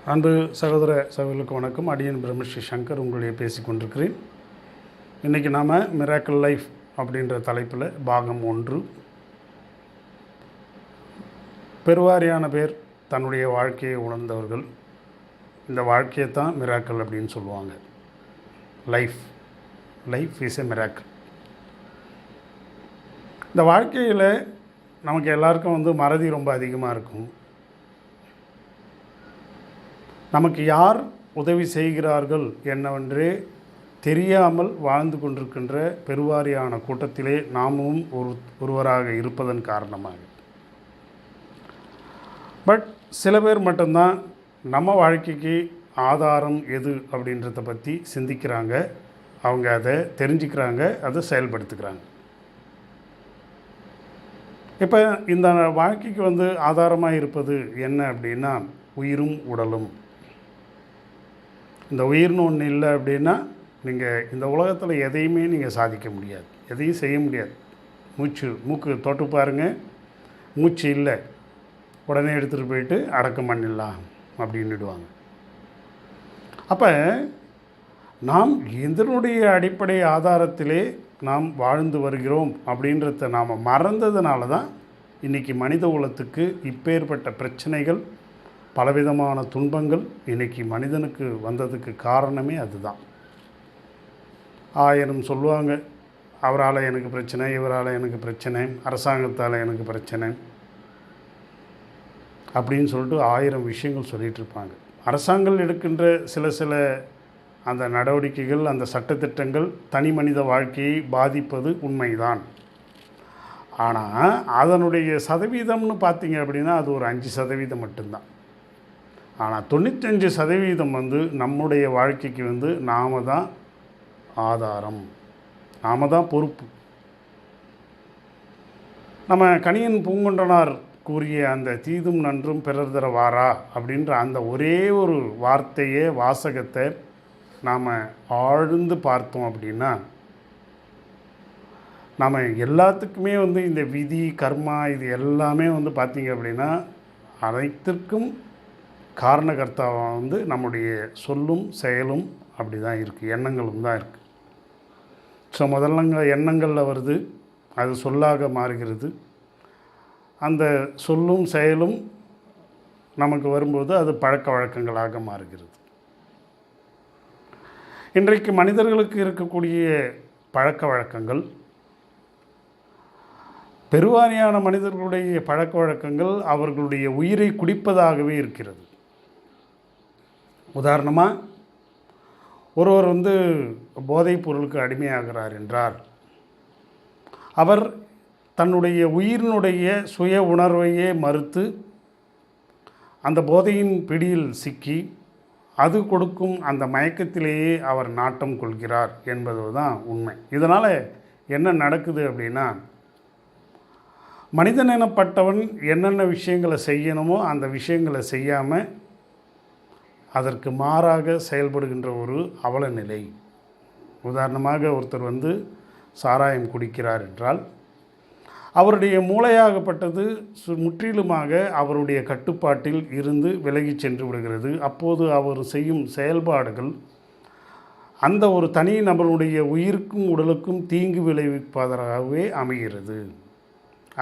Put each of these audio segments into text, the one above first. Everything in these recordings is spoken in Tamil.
அன்பு சகோதர சகோதரர்களுக்கு வணக்கம். அடியன் பிரம்மஸ்ரீ சங்கர் உங்களுடைய பேசிக்கொண்டிருக்கிறேன். இன்றைக்கி நாம் மிராக்கிள் லைஃப் அப்படின்ற தலைப்பில் பாகம் 1. பெருவாரியான பேர் தன்னுடைய வாழ்க்கையை உணர்ந்தவர்கள் இந்த வாழ்க்கையை தான் மிராக்கிள் அப்படின்னு சொல்லுவாங்க. Life is a miracle. இந்த வாழ்க்கையில் நமக்கு எல்லாருக்கும் மறதி ரொம்ப அதிகமாக இருக்கும். நமக்கு யார் உதவி செய்கிறார்கள் என்னவென்றே தெரியாமல் வாழ்ந்து கொண்டிருக்கின்ற பெருவாரியான கூட்டத்திலே நாமும் ஒருவராக இருப்பதன் காரணமாக. பட் சில பேர் மட்டும்தான் நம்ம வாழ்க்கைக்கு ஆதாரம் எது அப்படின்றத பற்றி சிந்திக்கிறாங்க. அவங்க அதை தெரிஞ்சுக்கிறாங்க, அதை செயல்படுத்துகிறாங்க. இப்போ இந்த வாழ்க்கைக்கு ஆதாரமாக இருப்பது என்ன அப்படின்னா உயிரும் உடலும். இந்த உயிர்னு ஒன்று இல்லை அப்படின்னா நீங்கள் இந்த உலகத்தில் எதையுமே நீங்கள் சாதிக்க முடியாது, எதையும் செய்ய முடியாது. மூக்கு தொட்டு பாருங்கள், மூச்சு இல்லை, உடனே எடுத்துகிட்டு போயிட்டு அடக்கம் பண்ணிடலாம் அப்படின்னுடுவாங்க. அப்போ நாம் இதனுடைய அடிப்படை ஆதாரத்திலே நாம் வாழ்ந்து வருகிறோம் அப்படின்றத நாம் மறந்ததுனால தான் இன்றைக்கி மனித குலத்துக்கு இப்பேற்பட்ட பிரச்சனைகள், பலவிதமான துன்பங்கள் இன்றைக்கி மனிதனுக்கு வந்ததுக்கு காரணமே அதுதான். 1000 சொல்லுவாங்க, அவரால் எனக்கு பிரச்சனை, இவரால் எனக்கு பிரச்சனை, அரசாங்கத்தால் எனக்கு பிரச்சனை அப்படின்னு சொல்லிட்டு 1000 விஷயங்கள் சொல்லிகிட்டு இருப்பாங்க. அரசாங்கம் எடுக்கின்ற சில அந்த நடவடிக்கைகள், அந்த சட்டத்திட்டங்கள் தனி மனித வாழ்க்கையை பாதிப்பது உண்மைதான். ஆனால் அதனுடைய சதவீதம்னு பார்த்தீங்க அப்படின்னா அது ஒரு 5% மட்டும்தான். ஆனால் 95% நம்முடைய வாழ்க்கைக்கு நாம் தான் ஆதாரம், நாம் தான் பொறுப்பு. நம்ம கணியன் பூங்குன்றனார் கூறிய அந்த தீதும் நன்றும் பிறர் தர வாரா அப்படின்ற அந்த ஒரே ஒரு வார்த்தையே, வாசகத்தை நாம் ஆழ்ந்து பார்த்தோம் அப்படின்னா நாம் எல்லாத்துக்குமே இந்த விதி, கர்மா இது எல்லாமே பார்த்திங்க அப்படின்னா அனைத்திற்கும் காரணகர்த்தாவாக நம்முடைய சொல்லும் செயலும் அப்படி தான் இருக்குது, எண்ணங்களும் தான் இருக்குது. ஸோ முதல்ல எண்ணங்களில் வருது, அது சொல்லாக மாறுகிறது. அந்த சொல்லும் செயலும் நமக்கு வரும்போது அது பழக்க வழக்கங்களாக மாறுகிறது. இன்றைக்கு மனிதர்களுக்கு இருக்கக்கூடிய பழக்க வழக்கங்கள், பெருவாரியான மனிதர்களுடைய பழக்க வழக்கங்கள் அவர்களுடைய உயிரை குடிப்பதாகவே இருக்கிறது. உதாரணமாக ஒருவர் போதைப் பொருளுக்கு அடிமையாகிறார் என்றால் அவர் தன்னுடைய உயிரினுடைய சுய உணர்வையே மறுத்து அந்த போதையின் பிடியில் சிக்கி அது கொடுக்கும் அந்த மயக்கத்திலேயே அவர் நாட்டம் கொள்கிறார் என்பது தான் உண்மை. இதனால் என்ன நடக்குது அப்படின்னா, மனிதன் எனப்பட்டவன் என்னென்ன விஷயங்களை செய்யணுமோ அந்த விஷயங்களை செய்யாமல் அதற்கு மாறாக செயல்படுகின்ற ஒரு அவல நிலை. உதாரணமாக ஒருத்தர் சாராயம் குடிக்கிறார் என்றால் அவருடைய மூளையாகப்பட்டது முற்றிலுமாக அவருடைய கட்டுப்பாட்டில் இருந்து விலகி சென்று விடுகிறது. அப்போது அவர் செய்யும் செயல்பாடுகள் அந்த ஒரு தனி நபருடைய உயிருக்கும் உடலுக்கும் தீங்கு விளைவிப்பதாகவே அமைகிறது.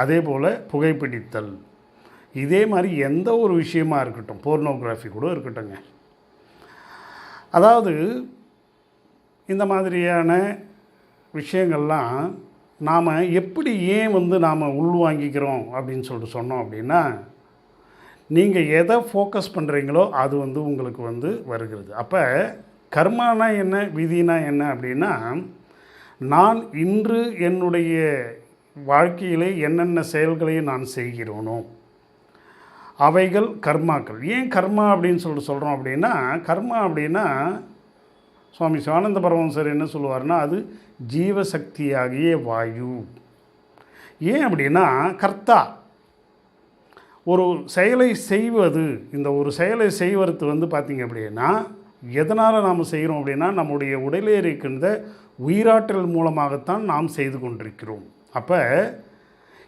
அதே போல் புகைப்பிடித்தல், இதே மாதிரி எந்த ஒரு விஷயமாக இருக்கட்டும், போர்னோகிராஃபி கூட இருக்கட்டுங்க. அதாவது இந்த மாதிரியான விஷயங்கள்லாம் நாம் எப்படி ஏன் நாம் உள்வாங்கிக்கிறோம் அப்படின்னு சொல்லிட்டு சொன்னோம் அப்படின்னா, நீங்கள் எதை ஃபோக்கஸ் பண்ணுறீங்களோ அது உங்களுக்கு வருகிறது. அப்போ கர்மானா என்ன, விதினா என்ன அப்படின்னா, நான் இன்று என்னுடைய வாழ்க்கையிலே என்னென்ன செயல்களை நான் செய்கிறோனோ அவைகள் கர்மாக்கள். ஏன் கர்மா அப்படின்னு சொல்லிட்டு சொல்கிறோம் அப்படின்னா, கர்மா அப்படின்னா சுவாமி சிவானந்த பரமஹம்சர் என்ன சொல்லுவார்னா, அது ஜீவசக்தியாகிய வாயு. ஏன் அப்படின்னா, கர்த்தா ஒரு செயலை செய்வது, இந்த ஒரு செயலை செய்வது பார்த்திங்க அப்படின்னா எதனால் நாம் செய்கிறோம் அப்படின்னா நம்முடைய உடலே இருக்கின்ற உயிராற்றல் மூலமாகத்தான் நாம் செய்து கொண்டிருக்கிறோம். அப்போ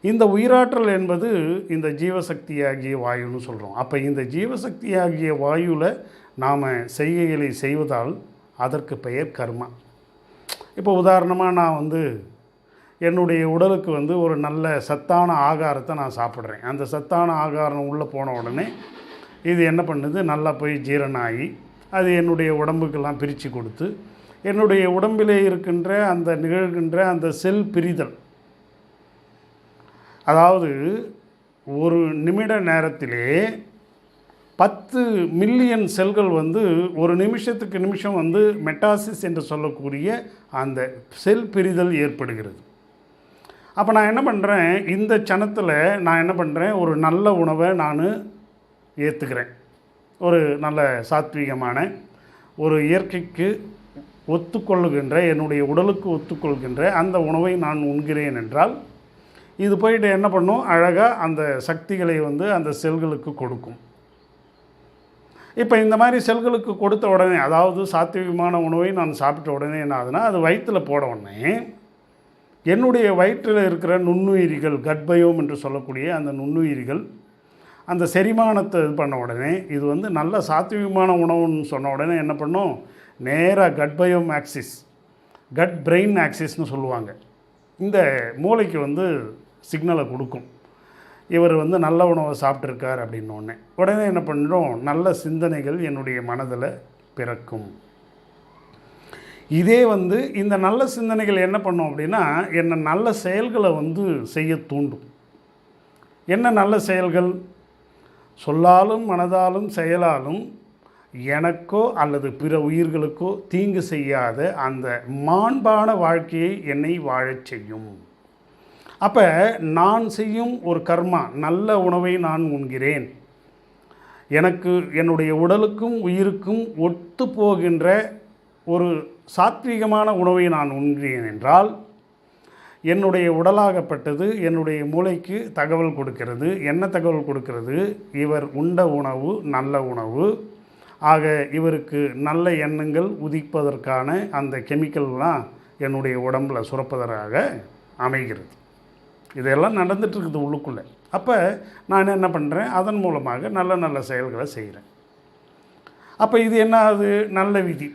இந்த உயிராற்றல் என்பது இந்த ஜீவசக்தியாகிய வாயுன்னு சொல்கிறோம். அப்போ இந்த ஜீவசக்தியாகிய வாயுவில் நாம் செய்கைகளை செய்வதால் அதற்கு பெயர் கர்மா. இப்போ உதாரணமாக நான் வந்து என்னுடைய உடலுக்கு வந்து ஒரு நல்ல சத்தான ஆகாரத்தை நான் சாப்பிட்றேன். அந்த சத்தான ஆகாரம் உள்ளே போன உடனே இது என்ன பண்ணுது, நல்லா போய் ஜீரணம் ஆகி அது என்னுடைய உடம்புக்கெல்லாம் பிரித்து கொடுத்து என்னுடைய உடம்பிலே இருக்கின்ற அந்த நிகழ்கின்ற அந்த செல் பிரிதல், அதாவது ஒரு நிமிட நேரத்திலே 10 மில்லியன் செல்கள் வந்து ஒரு நிமிஷத்துக்கு நிமிஷம் வந்து மெட்டாசிஸ் என்று சொல்லக்கூடிய அந்த செல் பிரிதல் ஏற்படுகிறது. அப்போ நான் என்ன பண்ணுறேன், இந்த சனத்தில் நான் என்ன பண்ணுறேன், ஒரு நல்ல உணவை நான் ஏற்றுக்கிறேன். ஒரு நல்ல சாத்வீகமான ஒரு இயற்கைக்கு ஒத்துக்கொள்ளுகின்ற, என்னுடைய உடலுக்கு ஒத்துக்கொள்கின்ற அந்த உணவை நான் உண்கிறேன் என்றால் இது போயிட்டு என்ன பண்ணும், அழகாக அந்த சக்திகளை வந்து அந்த செல்களுக்கு கொடுக்கும். இப்போ இந்த மாதிரி செல்களுக்கு கொடுத்த உடனே, அதாவது சாத்வீகமான உணவை நான் சாப்பிட்ட உடனே என்ன ஆகுதுன்னா, அது வயிற்றில் போட உடனே என்னுடைய வயிற்றில் இருக்கிற நுண்ணுயிரிகள், கட்பயோம் என்று சொல்லக்கூடிய அந்த நுண்ணுயிரிகள் அந்த செரிமானத்தை இது பண்ண உடனே, இது வந்து நல்ல சாத்வீகமான உணவுன்னு சொன்ன உடனே என்ன பண்ணும், நேராக கட்பயோம் ஆக்சிஸ், கட் பிரெயின் ஆக்சிஸ்னு சொல்லுவாங்க, இந்த மூளைக்கு வந்து சிக்னலை கொடுக்கும். இவர் வந்து நல்ல உணவை சாப்பிட்ருக்கார் அப்படின்னோடனே உடனே என்ன பண்ணுறோம், நல்ல சிந்தனைகள் என்னுடைய மனதில் பிறக்கும். இதே வந்து இந்த நல்ல சிந்தனைகள் என்ன பண்ணும் அப்படின்னா, என்னை நல்ல செயல்களை வந்து செய்ய தூண்டும். என்ன நல்ல செயல்கள்? சொல்லாலும் மனதாலும் செயலாலும் எனக்கோ அல்லது பிற உயிர்களுக்கோ தீங்கு செய்யாத அந்த மாண்பான வாழ்க்கையை என்னை வாழச் செய்யும். அப்போ நான் செய்யும் ஒரு கர்மா, நல்ல உணவை நான் உண்கிறேன், எனக்கு என்னுடைய உடலுக்கும் உயிருக்கும் ஒத்து போகின்ற ஒரு சாத்வீகமான உணவை நான் உண்கிறேன் என்றால் என்னுடைய உடலாகப்பட்டது என்னுடைய மூளைக்கு தகவல் கொடுக்கிறது. என்ன தகவல் கொடுக்கிறது? இவர் உண்ட உணவு நல்ல உணவு, ஆக இவருக்கு நல்ல எண்ணங்கள் உதிப்பதற்கான அந்த கெமிக்கல்லாம் என்னுடைய உடம்பில் சுரப்பதற்காக அமைகிறது. இதெல்லாம் நடந்துகிட்ருக்குது உள்ளுக்குள்ளே. அப்போ நான் என்ன பண்ணுறேன், அதன் மூலமாக நல்ல நல்ல செயல்களை செய்கிறேன். அப்போ இது என்ன ஆகுது, நல்ல விதி.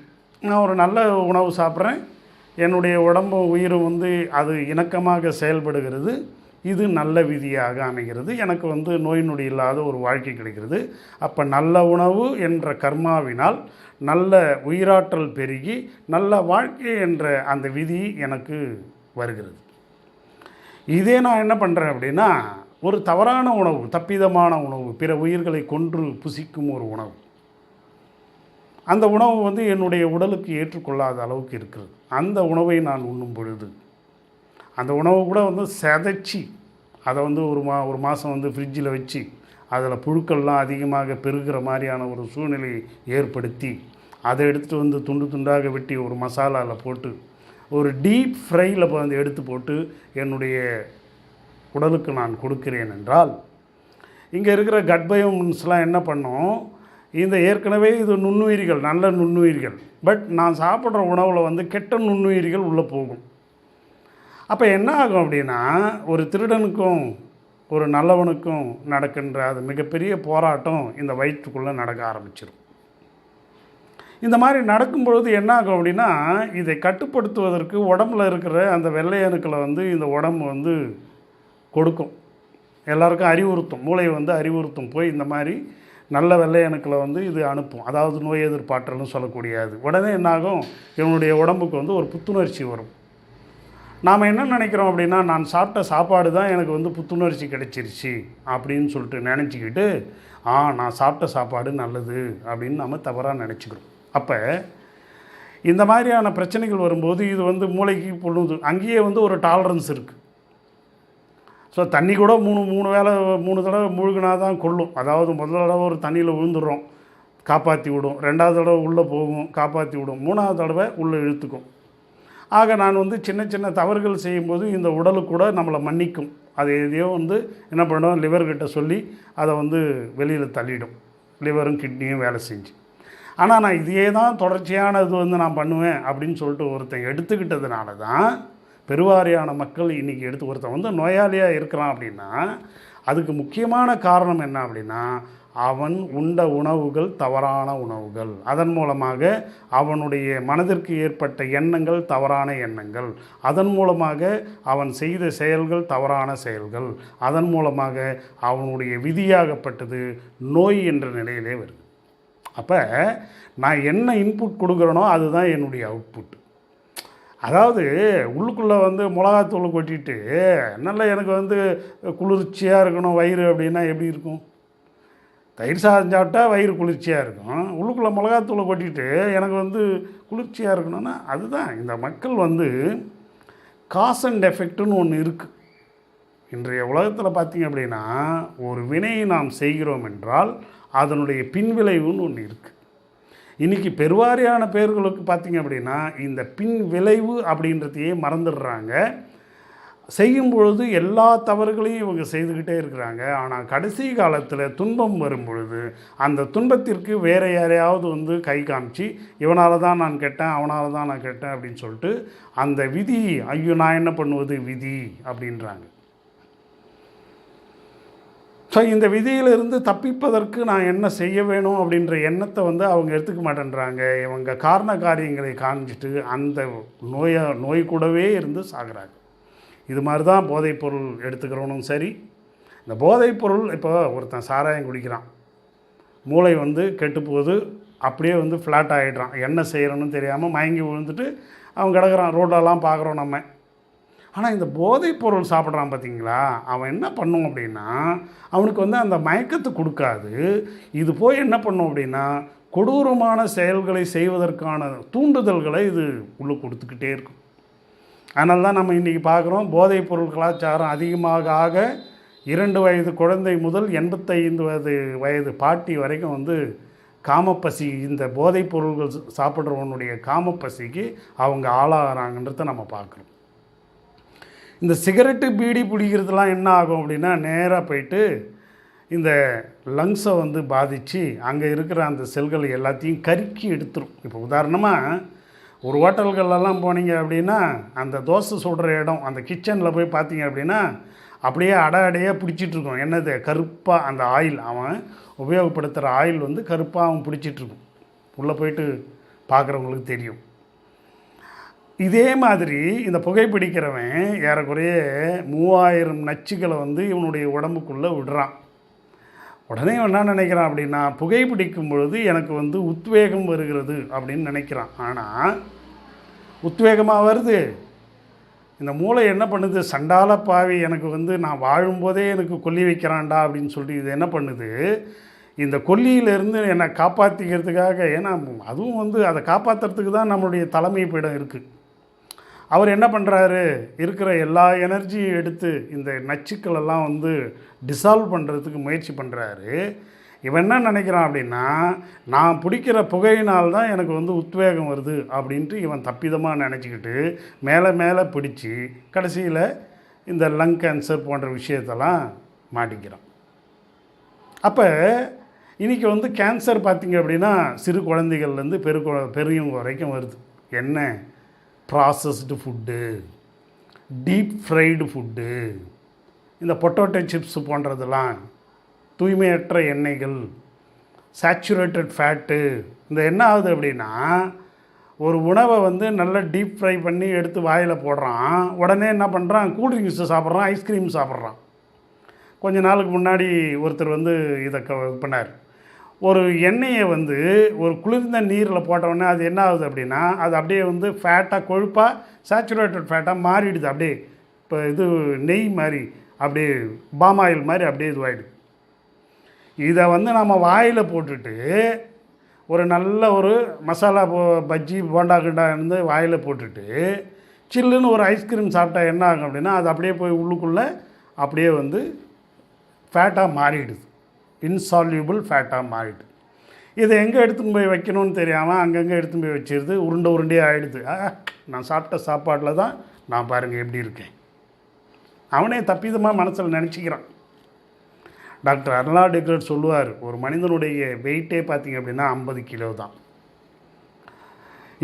நான் ஒரு நல்ல உணவு சாப்பிட்றேன், என்னுடைய உடம்பு உயிரும் வந்து அது இணக்கமாக செயல்படுகிறது, இது நல்ல விதியாக அமைகிறது, எனக்கு வந்து நோய் நொடி இல்லாத ஒரு வாழ்க்கை கிடைக்கிறது. அப்போ நல்ல உணவு என்ற கர்மாவினால் நல்ல உயிராற்றல் பெருகி நல்ல வாழ்க்கை என்ற அந்த விதி எனக்கு வருகிறது. இதே நான் என்ன பண்ணுறேன் அப்படின்னா, ஒரு தவறான உணவு, தப்பிதமான உணவு, பிற உயிர்களை கொன்று புசிக்கும் ஒரு உணவு, அந்த உணவு வந்து என்னுடைய உடலுக்கு ஏற்றுக்கொள்ளாத அளவுக்கு இருக்கிறது. அந்த உணவை நான் உண்ணும் பொழுது அந்த உணவு கூட வந்து செதைச்சி அதை வந்து ஒரு மாதம் வந்து ஃப்ரிட்ஜில் வச்சு அதில் புழுக்கள்லாம் அதிகமாக பெருகிற மாதிரியான ஒரு சூழ்நிலையை ஏற்படுத்தி அதை எடுத்துகிட்டு வந்து துண்டு துண்டாக வெட்டி ஒரு மசாலாவில் போட்டு ஒரு டீப் ஃப்ரையில் வந்து எடுத்து போட்டு என்னுடைய உடலுக்கு நான் கொடுக்கிறேன் என்றால், இங்கே இருக்கிற கட்பயோம்ஸ்லாம் என்ன பண்ணோம், இந்த ஏற்கனவே இது நுண்ணுயிரிகள், நல்ல நுண்ணுயிரிகள், பட் நான் சாப்பிட்ற உணவில் வந்து கெட்ட நுண்ணுயிரிகள் உள்ளே போகும். அப்போ என்ன ஆகும் அப்படின்னா, ஒரு திருடனுக்கும் ஒரு நல்லவனுக்கும் நடக்கின்ற அது மிகப்பெரிய போராட்டம் இந்த வயிற்றுக்குள்ளே நடக்க ஆரம்பிச்சிடும். இந்த மாதிரி நடக்கும்பொழுது என்ன ஆகும் அப்படின்னா, இதை கட்டுப்படுத்துவதற்கு உடம்பில் இருக்கிற அந்த வெள்ளை அணுக்களை வந்து இந்த உடம்பு வந்து கொடுக்கும், எல்லாருக்கும் அறிவுறுத்தும், மூளை வந்து அறிவுறுத்தும், போய் இந்த மாதிரி நல்ல வெள்ளை அணுக்களை வந்து இது அனுப்பும். அதாவது நோய் எதிர்ப்பாற்றல்னு சொல்லக்கூடியது. உடனே என்னாகும், இவனுடைய உடம்புக்கு வந்து ஒரு புத்துணர்ச்சி வரும். நாம் என்ன நினைக்கிறோம் அப்படின்னா, நான் சாப்பிட்ட சாப்பாடு தான் எனக்கு வந்து புத்துணர்ச்சி கிடைச்சிருச்சு அப்படின்னு சொல்லிட்டு நினச்சிக்கிட்டு, நான் சாப்பிட்ட சாப்பாடு நல்லது அப்படின்னு நம்ம தவறாக நினச்சிக்கிறோம். அப்போ இந்த மாதிரியான பிரச்சனைகள் வரும்போது இது வந்து மூளைக்கு பொழுது அங்கேயே வந்து ஒரு டாலரன்ஸ் இருக்குது. ஸோ தண்ணி கூட மூணு தடவை மூழ்கினா தான் கொள்ளும். அதாவது முதல் தடவை ஒரு தண்ணியில் விழுந்துடுறோம், காப்பாற்றி விடும். ரெண்டாவது தடவை உள்ளே போகும், காப்பாற்றி விடும். மூணாவது தடவை உள்ளே இழுத்துக்கும். ஆக நான் வந்து சின்ன சின்ன தவறுகள் செய்யும்போது இந்த உடலுக்கு கூட நம்மளை மன்னிக்கும். அது எதையோ வந்து என்ன பண்ணும், லிவர்கிட்ட சொல்லி அதை வந்து வெளியில் தள்ளிடும், லிவரும் கிட்னியும் வேலை செஞ்சு. ஆனால் நான் இதையே தான் தொடர்ச்சியான இது வந்து நான் பண்ணுவேன் அப்படின்னு சொல்லிட்டு ஒருத்தன் எடுத்துக்கிட்டதுனால தான் பெருவாரியான மக்கள் இன்றைக்கி எடுத்து ஒருத்தன் வந்து நோயாளியாக இருக்கிறான் அப்படின்னா அதுக்கு முக்கியமான காரணம் என்ன அப்படின்னா அவன் உண்ட உணவுகள் தவறான உணவுகள், அதன் மூலமாக அவனுடைய மனதிற்கு ஏற்பட்ட எண்ணங்கள் தவறான எண்ணங்கள், அதன் மூலமாக அவன் செய்த செயல்கள் தவறான செயல்கள், அதன் மூலமாக அவனுடைய விதியாகப்பட்டது நோய் என்ற நிலையிலே வருது. அப்போ நான் என்ன இன்புட் கொடுக்குறேனோ அதுதான் என்னுடைய அவுட்புட். அதாவது உள்ளுக்குள்ளே வந்து மிளகாத்தூள் கொட்டிட்டு நல்லா எனக்கு வந்து குளிர்ச்சியாக இருக்கணும் வயிறு அப்படின்னா எப்படி இருக்கும்? தயிர் சாதம் சாப்பிட்டா வயிறு குளிர்ச்சியாக இருக்கும். உள்ளுக்குள்ளே மிளகாத்தூளை கொட்டிட்டு எனக்கு வந்து குளிர்ச்சியாக இருக்கணும்னா அதுதான் இந்த மக்கள் வந்து காஸ் அண்ட் எஃபெக்ட்டுன்னு ஒன்று இருக்குது. இன்றைய உலகத்தில் பார்த்திங்க அப்படின்னா ஒரு வினையை நாம் செய்கிறோம் என்றால் அதனுடைய பின்விளைவுன்னு ஒன்று இருக்குது. இன்றைக்கி பெருவாரியான பேர்களுக்கு பார்த்திங்க அப்படின்னா இந்த பின் விளைவு அப்படின்றதையே மறந்துடுறாங்க. செய்யும் பொழுது எல்லா தவறுகளையும் இவங்க செய்துக்கிட்டே இருக்கிறாங்க. ஆனால் கடைசி காலத்தில் துன்பம் வரும் பொழுது அந்த துன்பத்திற்கு வேறு யாரையாவது வந்து கை காமிச்சு இவனால் தான் நான் கெட்டேன், அவனால் தான் நான் கெட்டேன் அப்படின்னு சொல்லிட்டு அந்த விதி, ஐயோ நான் என்ன பண்ணுவது விதி அப்படின்றாங்க. ஸோ இந்த விதியிலிருந்து தப்பிப்பதற்கு நான் என்ன செய்ய வேணும் அப்படின்ற எண்ணத்தை வந்து அவங்க எடுத்துக்க மாட்டேன்றாங்க. இவங்க காரண காரியங்களை காமிச்சிட்டு அந்த நோய் கூடவே இருந்து சாகுறாங்க. இது மாதிரி தான் போதைப்பொருள் எடுத்துக்கிறவனும் சரி. இந்த போதைப்பொருள் இப்போ ஒருத்தன் சாராயம் குடிக்கிறான், மூளை வந்து கெட்டுப்போகுது, அப்படியே வந்து ஃப்ளாட் ஆகிடுறான், என்ன செய்கிறோன்னு தெரியாமல் மயங்கி விழுந்துட்டு அவன் கிடக்கிறான், ரோடெல்லாம் பார்க்குறோம் நம்ம. ஆனால் இந்த போதைப்பொருள் சாப்பிட்றான் பார்த்திங்களா, அவன் என்ன பண்ணும் அப்படின்னா அவனுக்கு வந்து அந்த மயக்கத்தை கொடுக்காது. இது போய் என்ன பண்ணும் அப்படின்னா கொடூரமான செயல்களை செய்வதற்கான தூண்டுதல்களை இது உள்ளே கொடுத்துக்கிட்டே இருக்கும். அதனால தான் நம்ம இன்றைக்கி பார்க்குறோம் போதைப்பொருள் கலாச்சாரம் அதிகமாக ஆக 2 வயது குழந்தை முதல் 85 வயது பாட்டி வரைக்கும் வந்து காமப்பசி, இந்த போதைப் பொருள்கள் சாப்பிட்றவனுடைய காமப்பசிக்கு அவங்க ஆளாகிறாங்கன்றத நம்ம பார்க்குறோம். இந்த சிகரெட்டு பீடி பிடிக்கிறதுலாம் என்ன ஆகும் அப்படின்னா நேராக போயிட்டு இந்த லங்ஸை வந்து பாதித்து அங்கே இருக்கிற அந்த செல்கள் எல்லாத்தையும் கருக்கி எடுத்துரும். இப்போ உதாரணமாக ஒரு ஹோட்டல்களெல்லாம் போனீங்க அப்படின்னா அந்த தோசை சுடுற இடம், அந்த கிச்சனில் போய் பார்த்தீங்க அப்படின்னா அப்படியே அடையாக பிடிச்சிட்ருக்கோம். என்னது கருப்பாக அந்த ஆயில், அவன் உபயோகப்படுத்துகிற ஆயில் வந்து கருப்பாக அவன் பிடிச்சிட்ருக்கும். உள்ளே போயிட்டு பார்க்குறவங்களுக்கு தெரியும். இதே மாதிரி இந்த புகைப்பிடிக்கிறவன் ஏறக்குறைய 3000 நச்சுக்களை வந்து இவனுடைய உடம்புக்குள்ளே விடுறான். உடனே என்ன நினைக்கிறான் அப்படின்னா புகைப்பிடிக்கும் பொழுது எனக்கு வந்து உத்வேகம் வருகிறது அப்படின்னு நினைக்கிறான். ஆனால் உத்வேகமாக வருது, இந்த மூளை என்ன பண்ணுது, சண்டால பாவி எனக்கு வந்து நான் வாழும்போதே எனக்கு கொல்லி வைக்கிறான்டா அப்படின்னு சொல்லிட்டு இது என்ன பண்ணுது, இந்த கொல்லியிலேருந்து என்னை காப்பாற்றிக்கிறதுக்காக, ஏன்னா அதுவும் வந்து அதை காப்பாற்றுறதுக்கு தான் நம்மளுடைய தலைமை பீடம் இருக்குது. அவர் என்ன பண்ணுறாரு, இருக்கிற எல்லா எனர்ஜியும் எடுத்து இந்த நச்சுக்களெல்லாம் வந்து டிசால்வ் பண்ணுறதுக்கு முயற்சி பண்ணுறாரு. இவன் என்ன நினைக்கிறான் அப்படின்னா நான் பிடிக்கிற புகையினால் எனக்கு வந்து உத்வேகம் வருது அப்படின்ட்டு இவன் தப்பிதமாக நினச்சிக்கிட்டு மேலே மேலே பிடிச்சி கடைசியில் இந்த லங் கேன்சர் போன்ற விஷயத்தெல்லாம் மாட்டிக்கிறான். அப்போ இன்றைக்கி வந்து கேன்சர் பார்த்திங்க அப்படின்னா சிறு குழந்தைகள்லேருந்து பெரியவங்க வரைக்கும் வருது. என்ன, processed food, deep fried food, இந்த பொட்டேட்டோ சிப்ஸ் போன்றதெல்லாம், தூய்மையற்ற எண்ணெய்கள், சேச்சுரேட்டட் ஃபேட்டு. இந்த என்ன ஆகுது அப்படின்னா ஒரு உணவை வந்து நல்லா டீப் ஃப்ரை பண்ணி எடுத்து வாயில் போடுறான், உடனே என்ன பண்ணுறான், கூல்ட்ரிங்க்ஸு சாப்பிட்றான், ஐஸ்கிரீம் சாப்பிட்றான். கொஞ்ச நாளுக்கு முன்னாடி ஒருத்தர் வந்து இதை பண்ணார். ஒரு எண்ணெயை வந்து ஒரு குளிர்ந்த நீரில் போட்டோடனே அது என்ன ஆகுது அப்படின்னா அது அப்படியே வந்து ஃபேட்டாக கொழுப்பாக சேச்சுரேட்டட் ஃபேட்டாக மாறிடுது. அப்படியே இப்போ இது நெய் மாதிரி அப்படியே பாம் ஆயில் மாதிரி அப்படியே இதுவாகிடுது. இதை வந்து நம்ம வாயில் போட்டுட்டு ஒரு நல்ல ஒரு மசாலா பஜ்ஜி போண்டா கிண்டா இருந்து வாயில் போட்டுட்டு சில்லுன்னு ஒரு ஐஸ்கிரீம் சாப்பிட்டா என்ன ஆகும் அப்படின்னா அது அப்படியே போய் உள்ளுக்குள்ளே அப்படியே வந்து ஃபேட்டாக மாறிடுது, இன்சால்யூபிள் ஃபேட்டாக மாறிடுது. இதை எங்கே எடுத்துன்னு போய் வைக்கணும்னு தெரியாமல் அங்கங்கே எடுத்துன்னு போய் வச்சிருது, உருண்டையாக ஆகிடுது. நான் சாப்பிட்ட சாப்பாட்டில் தான் நான் பாருங்கள் எப்படி இருக்கேன், அவனே தப்பிதமாக மனசில் நினச்சிக்கிறான். டாக்டர் அர்னால்ட் எக்லர்ட் சொல்லுவார், ஒரு மனிதனுடைய வெயிட்டே பார்த்திங்க அப்படின்னா 50 கிலோ தான்.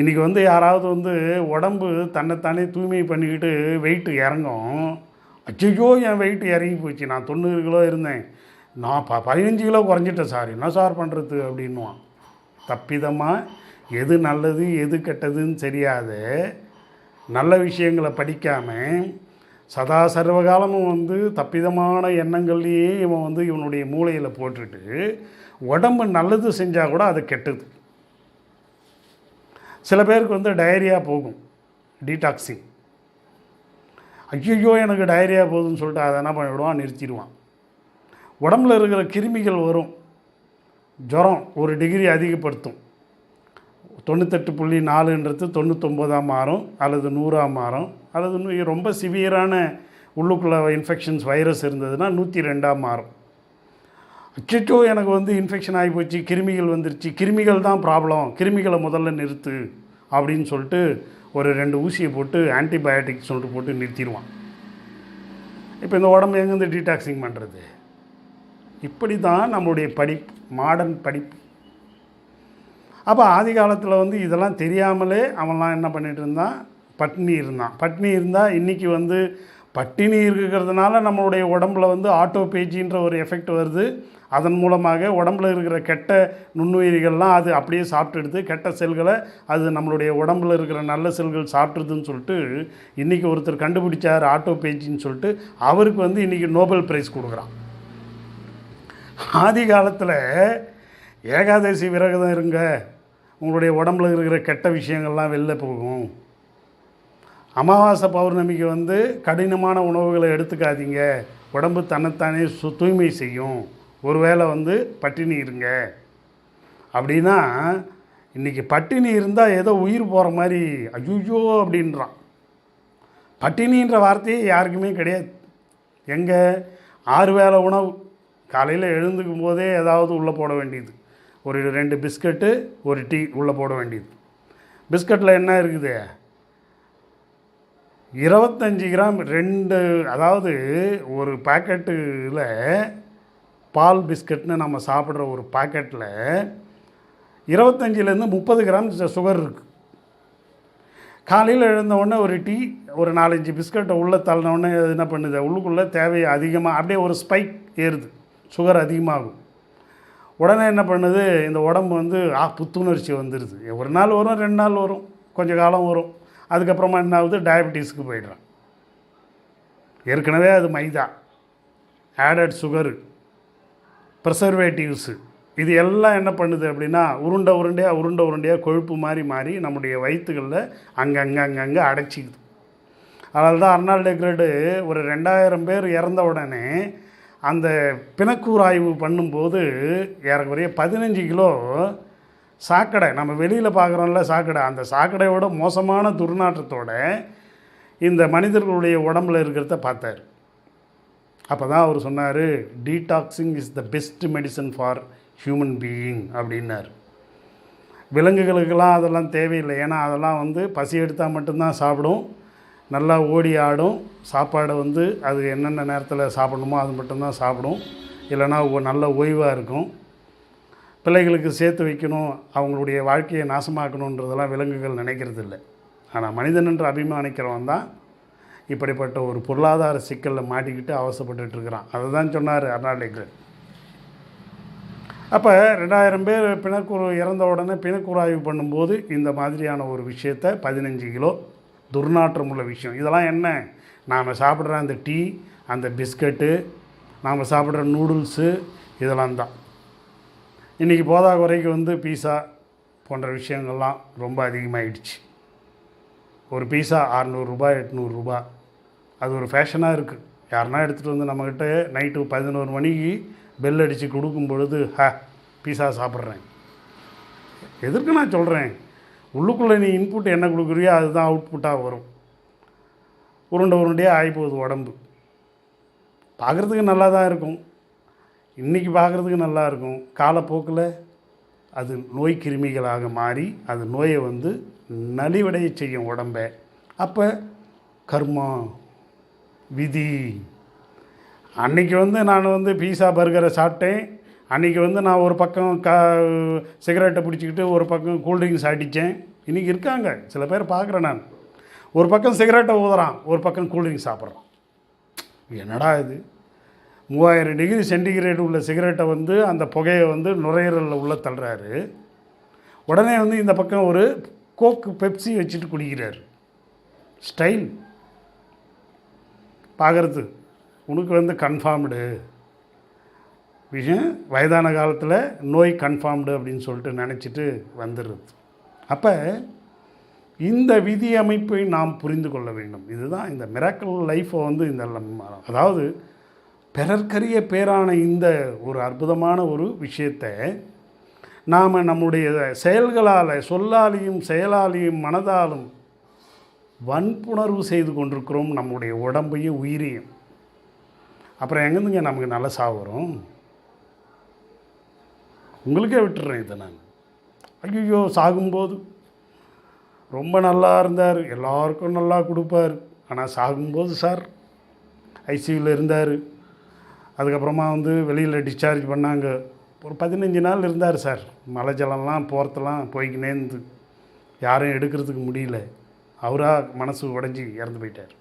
இன்றைக்கி வந்து யாராவது வந்து உடம்பு தன்னைத்தானே தூய்மை பண்ணிக்கிட்டு வெயிட்டு இறங்கும். அச்சோ என் வெயிட்டு இறங்கி போச்சு, நான் 90 கிலோ இருந்தேன், நான் 15 கிலோ குறைஞ்சிட்டேன் சார், என்ன சார் பண்ணுறது அப்படின்வான். தப்பிதமாக எது நல்லது எது கெட்டதுன்னு தெரியாது நல்ல விஷயங்களை படிக்காமல் சதா சர்வகாலமும் வந்து தப்பிதமான எண்ணங்கள்லேயே இவன் வந்து இவனுடைய மூளையில் போட்டுட்டு உடம்பு நல்லது செஞ்சால் கூட அது கெட்டது. சில பேருக்கு வந்து டயரியா போகும், டீடாக்ஸிங். ஐயோ எனக்கு டயரியா போகுதுன்னு சொல்லிட்டு அதை என்ன பண்ணிவிடுவான், நிறுத்திடுவான். உடம்புல இருக்கிற கிருமிகள் வரும், ஜுரம் 1 டிகிரி அதிகப்படுத்தும். 98.4ன்றது 99 மாறும், அல்லது 100 மாறும், அல்லது ரொம்ப சிவியரான உள்ளுக்குள்ளே இன்ஃபெக்ஷன்ஸ் வைரஸ் இருந்ததுன்னா 102 மாறும். அச்சோ எனக்கு வந்து இன்ஃபெக்ஷன் ஆகி போச்சு, கிருமிகள் வந்துருச்சு, கிருமிகள் தான் ப்ராப்ளம், கிருமிகளை முதல்ல நிறுத்து அப்படின்னு சொல்லிட்டு ஒரு 2 ஊசியை போட்டு ஆன்டிபயோட்டிக் சொல்லிட்டு போட்டு நிறுத்திடுவான். இப்போ இந்த உடம்பு எங்கேருந்து டீடாக்ஸிங் பண்ணுறது? இப்படி தான் நம்மளுடைய படிப்பு, மாடர்ன் படிப்பு. அப்போ ஆதி காலத்தில் வந்து இதெல்லாம் தெரியாமலே அவன்லாம் என்ன பண்ணிகிட்டு இருந்தான், பட்டினி இருந்தான். பட்டினி இருந்தால் இன்றைக்கி வந்து பட்டினி இருக்கிறதுனால நம்மளுடைய உடம்புல வந்து ஆட்டோபேஜின்ற ஒரு எஃபெக்ட் வருது. அதன் மூலமாக உடம்புல இருக்கிற கெட்ட நுண்ணுயிரிகள்லாம் அது அப்படியே சாப்பிட்டுடுது, கெட்ட செல்களை அது நம்மளுடைய உடம்புல இருக்கிற நல்ல செல்கள் சாப்பிட்றதுன்னு சொல்லிட்டு இன்றைக்கி ஒருத்தர் கண்டுபிடிச்சார் ஆட்டோபேஜின்னு சொல்லிட்டு, அவருக்கு வந்து இன்றைக்கி நோபல் ப்ரைஸ் கொடுக்குறான். ஆதி காலத்தில் ஏகாதசி விரதம் இருங்க, உங்களுடைய உடம்புல இருக்கிற கெட்ட விஷயங்கள்லாம் வெளில போகும். அமாவாசை பௌர்ணமிக்கு வந்து கடினமான உணவுகளை எடுத்துக்காதீங்க, உடம்பு தன்னைத்தானே தூய்மை செய்யும், ஒருவேளை வந்து பட்டினி இருங்க அப்படின்னா. இன்றைக்கி பட்டினி இருந்தால் ஏதோ உயிர் போகிற மாதிரி ஐயோ அப்படின்றான். பட்டினின்ற வார்த்தையே யாருக்குமே கிடையாது. எங்கே 6 வேளை உணவு, காலையில் எழுந்துக்கும் போதே ஏதாவது உள்ளே போட வேண்டியது, ஒரு 2 பிஸ்கட்டு 1 டீ உள்ளே போட வேண்டியது. பிஸ்கட்டில் என்ன இருக்குது, 25 கிராம் 2, அதாவது ஒரு பாக்கெட்டில் பால் பிஸ்கட்னு நம்ம சாப்பிட்ற ஒரு பாக்கெட்டில் 25லேருந்து 30 கிராம் சுகர் இருக்குது. காலையில் எழுந்தவுடனே ஒரு டீ, ஒரு 4-5 பிஸ்கட்டை உள்ளே தள்ளினவுடனே என்ன பண்ணுது, உள்ளுக்குள்ளே தேவையை அதிகமாக அப்படியே ஒரு ஸ்பைக் ஏறுது, சுகர் அதிகமாகும். உடனே என்ன பண்ணுது, இந்த உடம்பு வந்து புத்துணர்ச்சி வந்துடுது. ஒரு நாள் வரும், 2 நாள் வரும், கொஞ்சம் காலம் வரும், அதுக்கப்புறமா என்ன ஆகுது, டயபெட்டிஸ்க்கு போய்ட்றான். ஏற்கனவே அது மைதா, ஆடட் சுகரு, ப்ரிசர்வேட்டிவ்ஸு, இது எல்லாம் என்ன பண்ணுது அப்படின்னா உருண்டை உருண்டையாக கொழுப்பு மாறி நம்முடைய வயிற்றுகளில் அங்கங்கே அடைச்சிக்குது. அதனால தான் அர்னால்ட் டெக்ரேடு ஒரு 2000 பேர் இறந்த உடனே அந்த பிணக்கூறு ஆய்வு பண்ணும்போது ஏறக்குறைய 15 கிலோ சாக்கடை, நம்ம வெளியில் பார்க்குறோம்ல சாக்கடை, அந்த சாக்கடையோட மோசமான துர்நாற்றத்தோட இந்த மனிதர்களுடைய உடம்பில் இருக்கிறத பார்த்தார். அப்போ தான் அவர் சொன்னார், detoxing is the best medicine for human being அப்படின்னார். விலங்குகளுக்கெல்லாம் அதெல்லாம் தேவையில்லை, ஏன்னா அதெல்லாம் வந்து பசி எடுத்தால் மட்டும்தான் சாப்பிடும், நல்லா ஓடி ஆடும், சாப்பாடை வந்து அது என்னென்ன நேரத்தில் சாப்பிடணுமோ அது மட்டும்தான் சாப்பிடும், இல்லைனா நல்ல ஓய்வாக இருக்கும். பிள்ளைகளுக்கு சேர்த்து வைக்கணும், அவங்களுடைய வாழ்க்கையை நாசமாக்கணுன்றதெல்லாம் விலங்குகள் நினைக்கிறது இல்லை. ஆனால் மனிதன் என்று அபிமானிக்கிறவன் தான் இப்படிப்பட்ட ஒரு பொருளாதார சிக்கலில் மாட்டிக்கிட்டு அவசப்பட்டுருக்கிறான். அதை தான் சொன்னார் அர்னால்ட் டெக்ரேட். அப்போ 2000 பேர் பிணக்கூறு இறந்த உடனே பிணக்கூறு ஆய்வு பண்ணும்போது இந்த மாதிரியான ஒரு விஷயத்தை 15 கிலோ துர்நாற்றம் உள்ள விஷயம். இதெல்லாம் என்ன, நாம் சாப்பிட்ற அந்த டீ, அந்த பிஸ்கட்டு, நாம் சாப்பிட்ற நூடுல்ஸு, இதெல்லாம் தான். இன்றைக்கி போதா குறைக்கு வந்து பீஸா போன்ற விஷயங்கள்லாம் ரொம்ப அதிகமாகிடுச்சு. ஒரு பீஸா 600 ரூபாய் 800 ரூபா, அது ஒரு ஃபேஷனாக இருக்குது. யாருன்னா எடுத்துகிட்டு வந்து நம்மக்கிட்ட நைட்டு 11 மணிக்கு பெல் அடித்து கொடுக்கும் பொழுது பீஸா சாப்பிட்றேன். எதற்கு நான் சொல்கிறேன், உள்ளுக்குள்ளே நீ இன்புட் என்ன கொடுக்குறியோ அதுதான் அவுட்புட்டாக வரும். உருண்டையாக ஆகிப்போகுது உடம்பு. பார்க்குறதுக்கு நல்லா தான் இருக்கும், இன்றைக்கி பார்க்குறதுக்கு நல்லா இருக்கும், காலப்போக்கில் அது நோய் கிருமிகளாக மாறி அது நோயை வந்து நலிவடைய செய்யும் உடம்பை. அப்போ கர்மா விதி. அன்றைக்கி வந்து நான் வந்து பீஸா பர்கரை சாப்பிட்டேன், அன்றைக்கி வந்து நான் ஒரு பக்கம் சிகரெட்டை பிடிச்சிக்கிட்டு ஒரு பக்கம் கூல்ட்ரிங்க்ஸ் அடித்தேன். இன்றைக்கி இருக்காங்க சில பேர் பார்க்குறேன் நான். ஒரு பக்கம் சிகரெட்டை ஊதுறான், ஒரு பக்கம் கூல்ட்ரிங்க்ஸ் சாப்பிட்றான். என்னடா இது? 3000 டிகிரி சென்டிகிரேடு உள்ள சிகரெட்டை வந்து அந்த புகையை வந்து நுரையீரலில் உள்ளே தள்ளுறாரு. உடனே வந்து இந்த பக்கம் ஒரு கோக்கு பெப்சி வச்சுட்டு குடிக்கிறார். ஸ்டைல் பார்க்குறது உனக்கு வந்து கன்ஃபார்ம்டு விஷயம், வயதான காலத்தில் நோய் கன்ஃபார்ம்டு அப்படின்னு சொல்லிட்டு நினச்சிட்டு வந்துடுறது. அப்போ இந்த விதி அமைப்பை நாம் புரிந்து கொள்ள வேண்டும். இதுதான் இந்த மிராக்கிள் லைஃப்பை வந்து இந்த அதாவது பிறர்க்கரிய பேரான இந்த ஒரு அற்புதமான ஒரு விஷயத்தை நாம் நம்முடைய செயல்களால், சொல்லாலையும் செயலாலையும் மனதாலும் வன்புணர்வு செய்து கொண்டிருக்கிறோம் நம்முடைய உடம்பையும் உயிரையும். அப்புறம் எங்கேருந்துங்க நமக்கு நல்ல சாவு வரும்? உங்களுக்கே விட்டுறேன் இதை நான். ஐயோ, சாகும்போது ரொம்ப நல்லா இருந்தார், எல்லாருக்கும் நல்லா கொடுப்பார், ஆனால் சாகும்போது சார் ஐசியூவில் இருந்தார், அதுக்கப்புறமா வந்து வெளியில் டிஸ்சார்ஜ் பண்ணாங்க, ஒரு 15 நாள் இருந்தார் சார், மலை ஜலம்லாம் போகிறதெல்லாம் போய்க்கினே இருந்து யாரும் எடுக்கிறதுக்கு முடியல, அவராக மனசு உடஞ்சி இறந்து போயிட்டார்.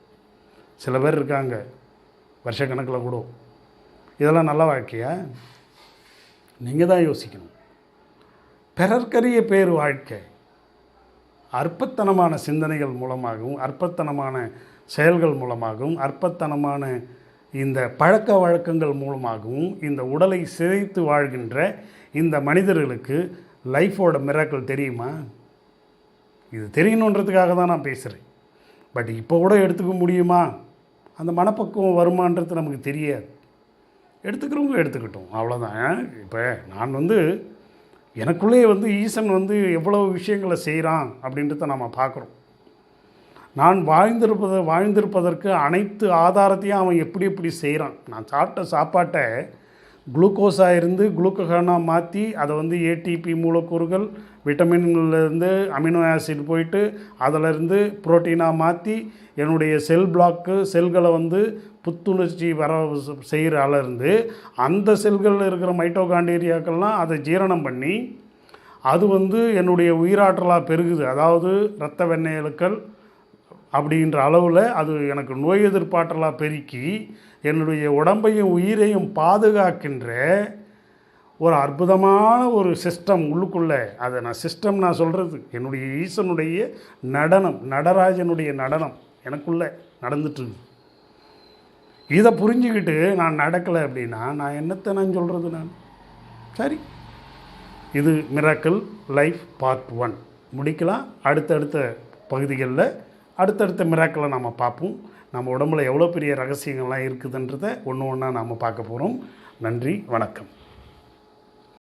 சில பேர் இருக்காங்க வருஷக்கணக்கில் கூட. இதெல்லாம் நல்ல வாழ்க்கையா? நீங்கள் தான் யோசிக்கணும். பிறர்க்கரிய பேர் வாழ்க்கை அற்பத்தனமான சிந்தனைகள் மூலமாகவும், அற்பத்தனமான செயல்கள் மூலமாகவும், அற்பத்தனமான இந்த பழக்க வழக்கங்கள் மூலமாகவும் இந்த உடலை சிதைத்து வாழ்கின்ற இந்த மனிதர்களுக்கு லைஃபோட மிராக்கிள் தெரியுமா? இது தெரியணுன்றதுக்காக தான் நான் பேசுகிறேன். பட் இப்போ கூட எடுத்துக்க முடியுமா? அந்த மனப்பக்குவம் வருமானது நமக்கு தெரியாது. எடுத்துக்கிறவங்க எடுத்துக்கிட்டோம், அவ்வளோதான். இப்போ நான் வந்து எனக்குள்ளே வந்து ஈசன் வந்து எவ்வளவு விஷயங்களை செய்கிறான் அப்படின்றத நம்ம பார்க்குறோம். நான் வாழ்ந்திருப்பதற்கு அனைத்து ஆதாரத்தையும் அவன் எப்படி எப்படி செய்கிறான். நான் சாப்பிட்ட சாப்பாட்டை குளுக்கோஸாக இருந்து குளுக்கோகானாக மாற்றி அதை வந்து ஏடிபி மூலக்கூறுகள் விட்டமின்லேருந்து அமினோ ஆசிட் போயிட்டு அதிலிருந்து புரோட்டீனாக மாற்றி என்னுடைய செல் பிளாக்கு செல்களை வந்து புத்துணர்ச்சி வர செய்கிற அளந்து அந்த செல்களில் இருக்கிற மைட்டோகாண்ட்ரியாக்கள்லாம் அதை ஜீரணம் பண்ணி அது வந்து என்னுடைய உயிராற்றலாக பெருகுது. அதாவது இரத்த வெண்ணெயலுக்கள் அப்படின்ற அளவில் அது எனக்கு நோய் எதிர்ப்பாற்றலாக பெருக்கி என்னுடைய உடம்பையும் உயிரையும் பாதுகாக்கின்ற ஒரு அற்புதமான ஒரு சிஸ்டம் உள்ளுக்குள்ளே. அதை நான் சொல்கிறது என்னுடைய ஈசனுடைய நடனம், நடராஜனுடைய நடனம் எனக்குள்ளே நடந்துட்டுருக்கு. இதை புரிஞ்சுக்கிட்டு நான் நடக்கலை அப்படின்னா நான் என்னத்தை நான் சொல்கிறது? நான் சரி, இது மிராக்கிள் லைஃப் பார்ட் 1 முடிக்கலாம். அடுத்தடுத்த பகுதிகளில் அடுத்தடுத்த மிராக்கிளை நம்ம பார்ப்போம். நம்ம உடம்புல எவ்வளோ பெரிய ரகசியங்கள்லாம் இருக்குதுன்றதை ஒன்று ஒன்றா நாம் பார்க்க போகிறோம். நன்றி, வணக்கம்.